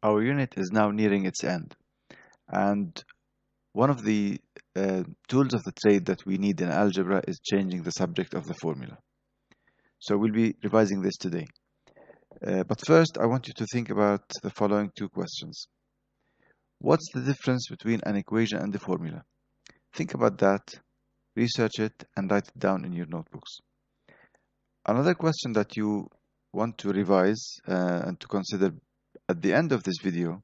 Our unit is now nearing its end, and one of the tools of the trade that we need in algebra is changing the subject of the formula. So we'll be revising this today. But first, I want you to think about the following two questions. What's the difference between an equation and a formula? Think about that, research it, and write it down in your notebooks. Another question that you want to revise and to consider at the end of this video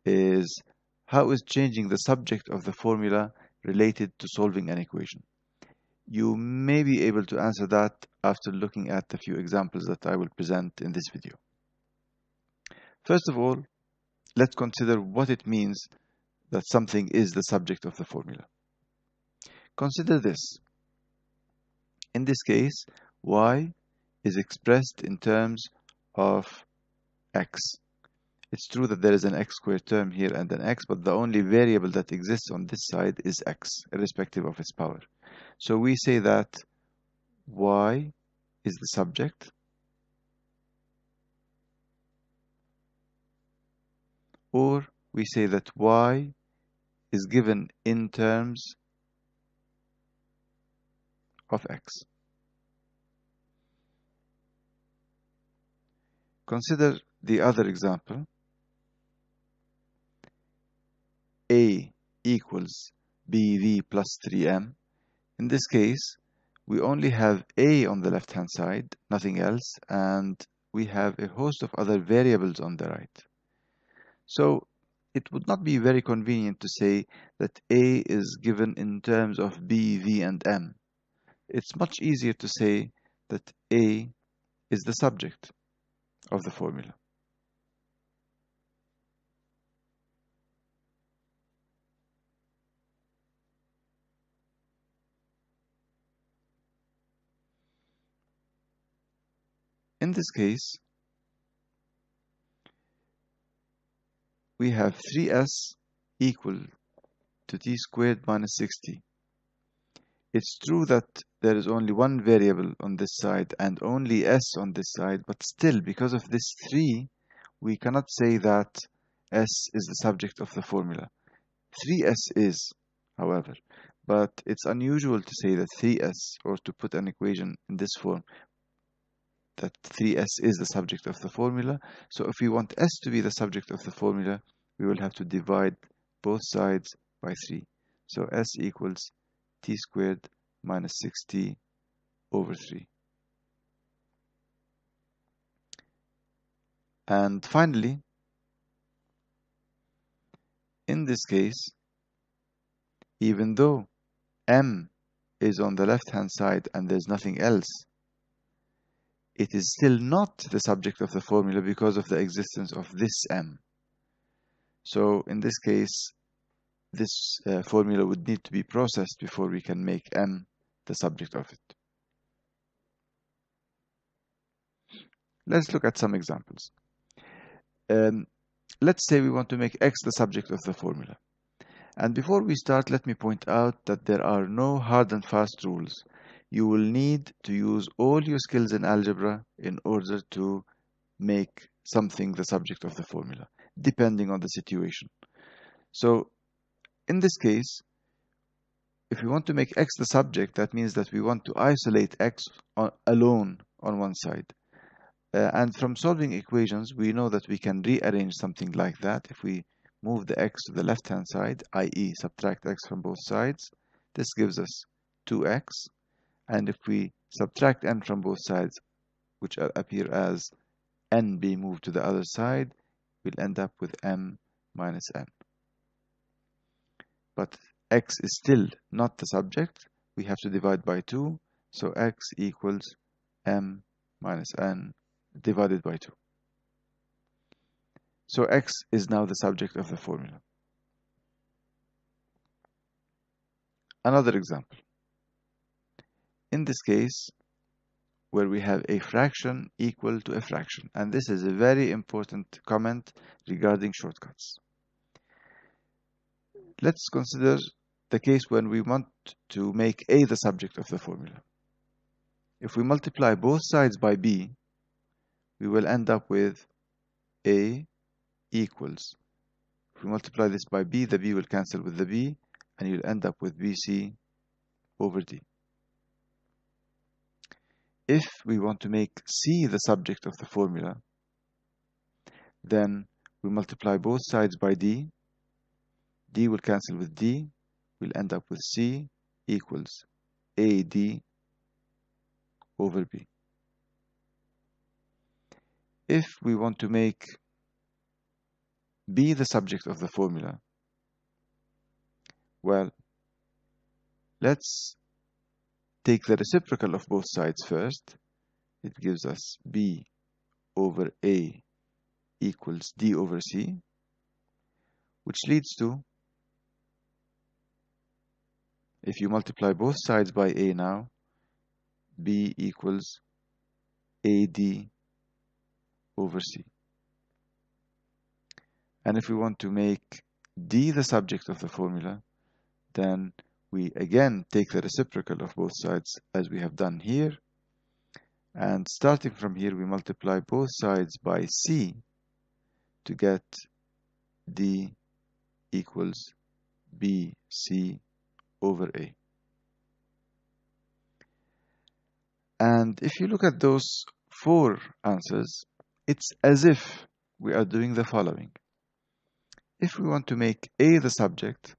is, how is changing the subject of the formula related to solving an equation? You may be able to answer that after looking at the few examples that I will present in this video. First of all, let's consider what it means that something is the subject of the formula. Consider this. In this case, y is expressed in terms of x. It's true that there is an x squared term here and an x, but the only variable that exists on this side is x, irrespective of its power. So we say that y is the subject, or we say that y is given in terms of x. Consider the other example. A equals bv plus 3m. In this case, we only have a on the left-hand side, nothing else, and we have a host of other variables on the right. So it would not be very convenient to say that a is given in terms of b, v, and m. It's much easier to say that a is the subject of the formula. In this case, we have 3s equal to t squared minus 60. It's true that there is only one variable on this side and only s on this side, but still, because of this 3, we cannot say that s is the subject of the formula. 3s is, however, but it's unusual to say that 3s, or to put an equation in this form, that 3s is the subject of the formula. So if we want s to be the subject of the formula, we will have to divide both sides by 3. So s equals t squared minus 6t over 3. And finally, in this case, even though m is on the left-hand side and there's nothing else, it is still not the subject of the formula because of the existence of this m. So in this case, this formula would need to be processed before we can make m the subject of it. Let's look at some examples. Let's say we want to make x the subject of the formula. And before we start, let me point out that there are no hard and fast rules. You will need to use all your skills in algebra in order to make something the subject of the formula, depending on the situation. So in this case, if we want to make x the subject, that means that we want to isolate x alone on one side. And from solving equations, we know that we can rearrange something like that. If we move the x to the left-hand side, i.e. subtract x from both sides, this gives us 2x. And if we subtract n from both sides, which appear as n being moved to the other side, we'll end up with m minus n. But x is still not the subject. We have to divide by 2, so x equals m minus n divided by 2. So x is now the subject of the formula. Another example. In this case, where we have a fraction equal to a fraction, and this is a very important comment regarding shortcuts. Let's consider the case when we want to make a the subject of the formula. If we multiply both sides by b, we will end up with a equals, if we multiply this by b, the b will cancel with the b, and you'll end up with bc over d. If we want to make c the subject of the formula, then we multiply both sides by d. D will cancel with d. We'll end up with c equals ad over b. If we want to make b the subject of the formula, well, let's take the reciprocal of both sides first. It gives us b over a equals d over c, which leads to, if you multiply both sides by a now, b equals ad over c. And if we want to make d the subject of the formula, then we again take the reciprocal of both sides as we have done here. And starting from here, we multiply both sides by c to get d equals bc over a. And if you look at those four answers, it's as if we are doing the following. If we want to make a the subject,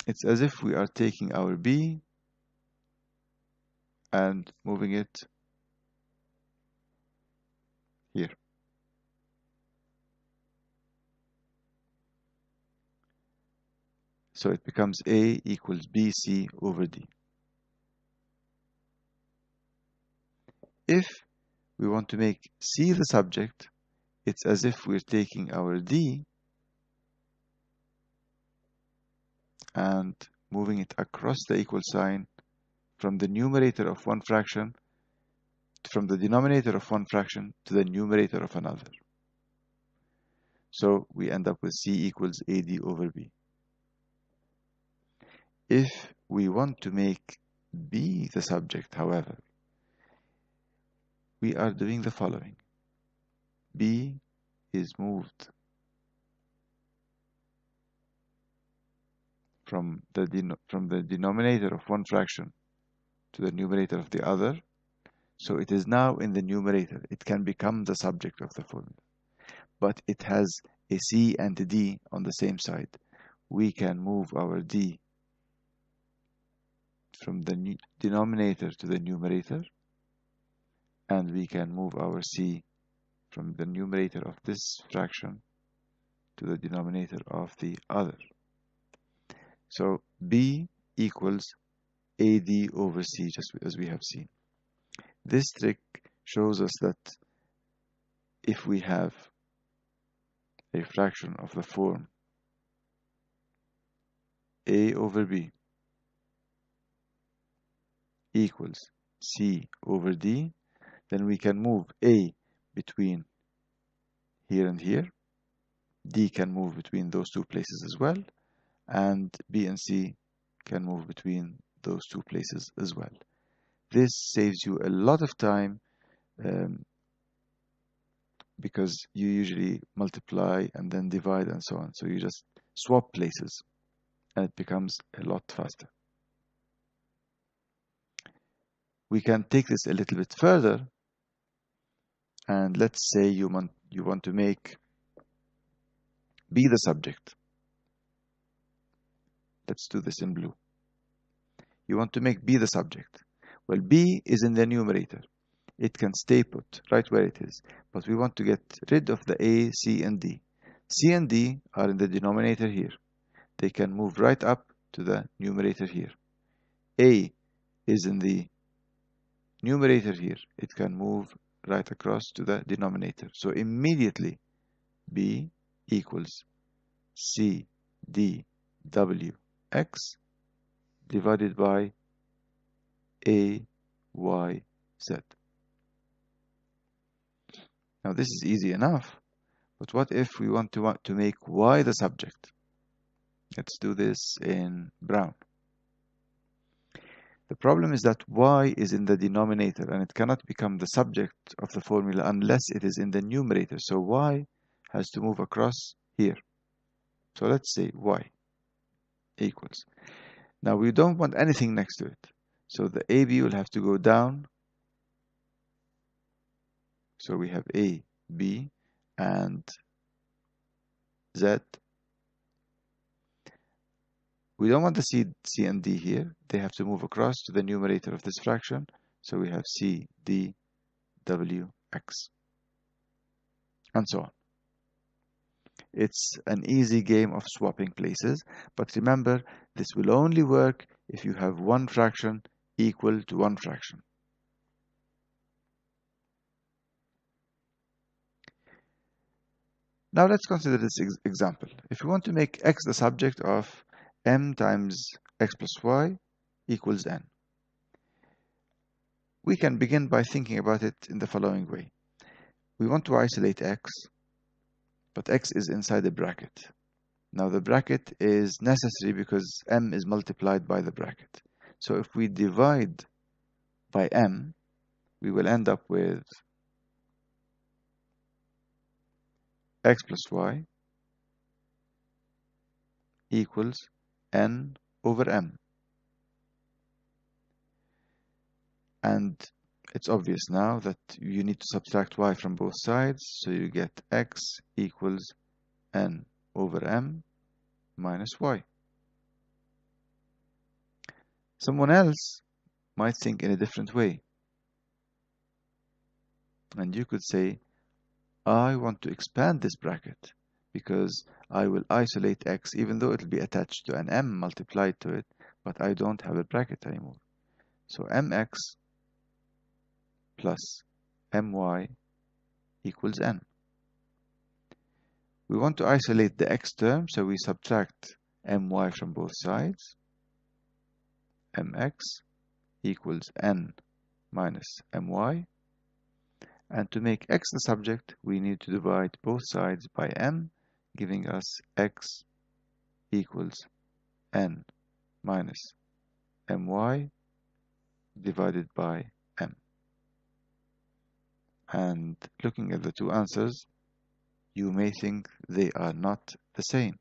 it's as if we are taking our b and moving it here. So it becomes a equals bc over d. If we want to make c the subject, it's as if we're taking our d and moving it across the equal sign from the numerator of one fraction, from the denominator of one fraction to the numerator of another. So we end up with c equals ad over b. If we want to make b the subject, however, we are doing the following. b is moved from the denominator of one fraction to the numerator of the other. So it is now in the numerator. It can become the subject of the formula. But it has a c and a d on the same side. We can move our d from the denominator to the numerator, and we can move our c from the numerator of this fraction to the denominator of the other. So b equals ad over c, just as we have seen. This trick shows us that if we have a fraction of the form a over b equals c over d, then we can move a between here and here. D can move between those two places as well, and b and c can move between those two places as well. This saves you a lot of time because you usually multiply and then divide and so on. So you just swap places and it becomes a lot faster. We can take this a little bit further, and let's say you want to make b the subject. Let's do this in blue. You want to make b the subject. Well, b is in the numerator. It can stay put right where it is, but we want to get rid of the a, c, and d. C and d are in the denominator here. They can move right up to the numerator here. A is in the numerator here. It can move right across to the denominator. So immediately b equals c d w x divided by a y z. Now this is easy enough, but what if we want to make y the subject? Let's do this in brown. The problem is that y is in the denominator and it cannot become the subject of the formula unless it is in the numerator. So y has to move across here. So let's say y equals. Now we don't want anything next to it. So the AB will have to go down. So we have A, B, and Z. We don't want the C and D here. They have to move across to the numerator of this fraction. So we have C, D, W, X, and so on. It's an easy game of swapping places, but remember, this will only work if you have one fraction equal to one fraction. Now let's consider this example. If we want to make x the subject of m times x plus y equals n, we can begin by thinking about it in the following way. We want to isolate x, but x is inside a bracket. Now the bracket is necessary because m is multiplied by the bracket. So if we divide by m, we will end up with x plus y equals n over m. And it's obvious now that you need to subtract y from both sides, so you get x equals n over m minus y. Someone else might think in a different way. And you could say, I want to expand this bracket because I will isolate x even though it will be attached to an m multiplied to it, but I don't have a bracket anymore. So mx plus my equals n. We want to isolate the x term, so we subtract my from both sides. Mx equals n minus my. And to make x the subject, we need to divide both sides by m, giving us x equals n minus my divided by m. And looking at the two answers, you may think they are not the same.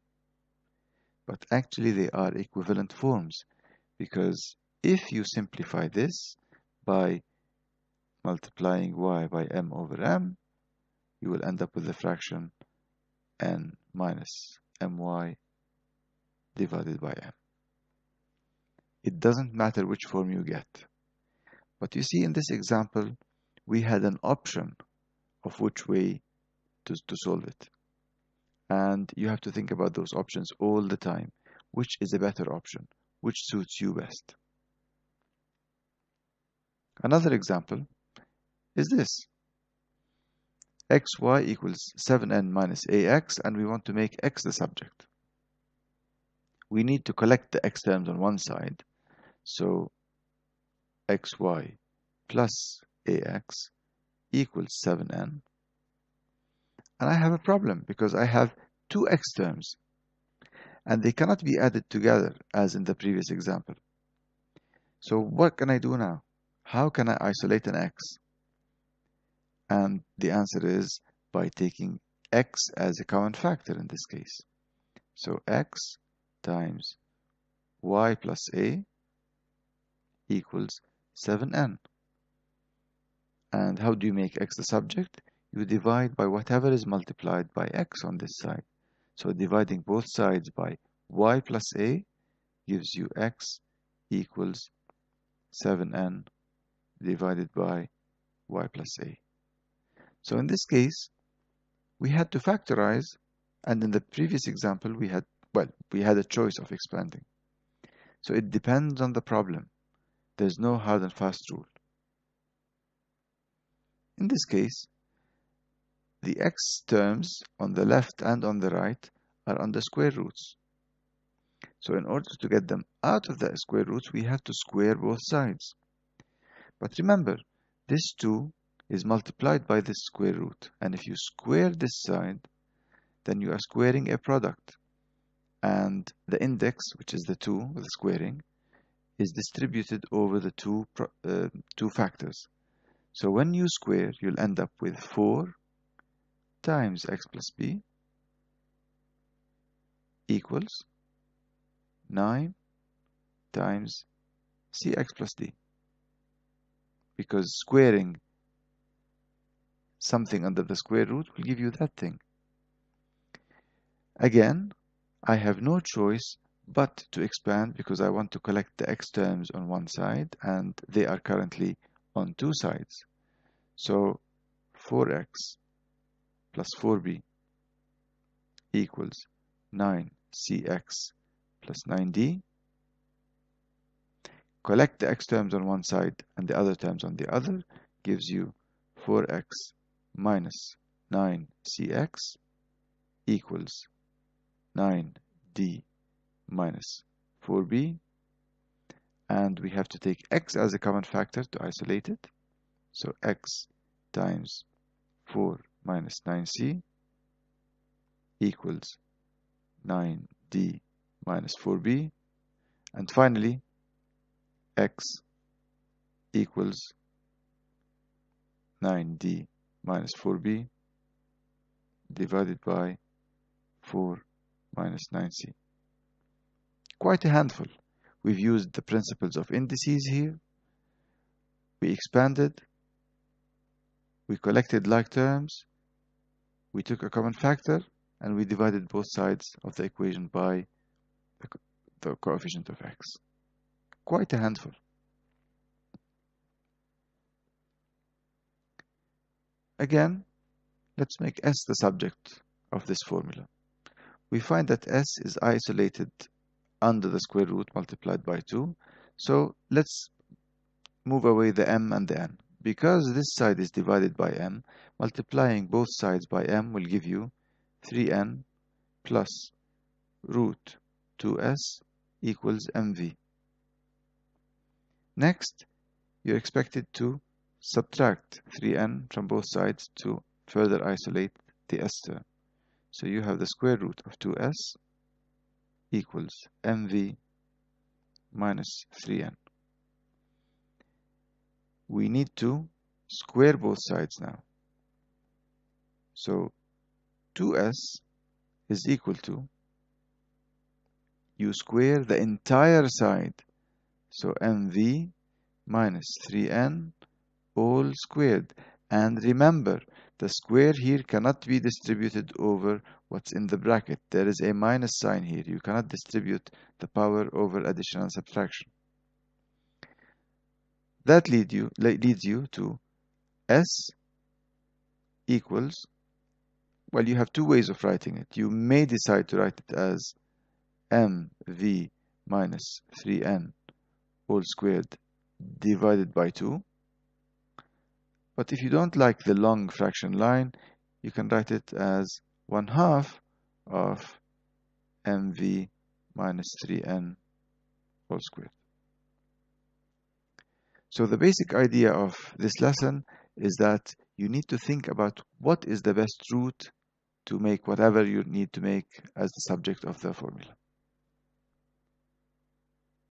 But actually they are equivalent forms, because if you simplify this by multiplying y by m over m, you will end up with the fraction n minus my divided by m. It doesn't matter which form you get. But you see, in this example, we had an option of which way to solve it. And you have to think about those options all the time. Which is a better option? Which suits you best? Another example is this. xy equals 7n minus ax, and we want to make x the subject. We need to collect the x terms on one side. So xy plus ax equals 7n. And I have a problem because I have two x terms and they cannot be added together as in the previous example. So what can I do now? How can I isolate an x? And the answer is by taking x as a common factor in this case. So x times y plus a equals 7n. And how do you make x the subject? You divide by whatever is multiplied by x on this side. So dividing both sides by y plus a gives you x equals 7n divided by y plus a. So in this case, we had to factorize, and in the previous example, we had a choice of expanding. So it depends on the problem. There's no hard and fast rule. In this case, the x terms on the left and on the right are on the square roots. So in order to get them out of the square roots, we have to square both sides. But remember, this 2 is multiplied by this square root. And if you square this side, then you are squaring a product. And the index, which is the 2 with the squaring, is distributed over the two factors. So when you square, you'll end up with 4 times x plus b equals 9 times cx plus d, because squaring something under the square root will give you that thing. Again, I have no choice but to expand because I want to collect the x terms on one side and they are currently on two sides. So 4x plus 4b equals 9cx plus 9d. Collect the x terms on one side and the other terms on the other, gives you 4x minus 9cx equals 9d minus 4b, and we have to take x as a common factor to isolate it. So x times 4 minus 9c equals 9d minus 4b, and finally x equals 9d minus 4b divided by 4 minus 9c. Quite a handful. We've used the principles of indices here. We expanded. We collected like terms. We took a common factor and we divided both sides of the equation by the coefficient of x. Quite a handful. Again, let's make s the subject of this formula. We find that s is isolated under the square root multiplied by 2. So let's move away the m and the n. Because this side is divided by m, multiplying both sides by m will give you 3n plus root 2s equals mv. Next, you're expected to subtract 3n from both sides to further isolate the s term. So you have the square root of 2s equals mv minus 3n. We need to square both sides now. So 2s is equal to, you square the entire side. So mv minus 3n all squared. And remember, the square here cannot be distributed over what's in the bracket. There is a minus sign here. You cannot distribute the power over addition and subtraction. That leads you to s equals, well, you have two ways of writing it. You may decide to write it as mv minus 3n all squared divided by 2. But if you don't like the long fraction line, you can write it as 1/2 of mv minus 3n all squared. So the basic idea of this lesson is that you need to think about what is the best route to make whatever you need to make as the subject of the formula.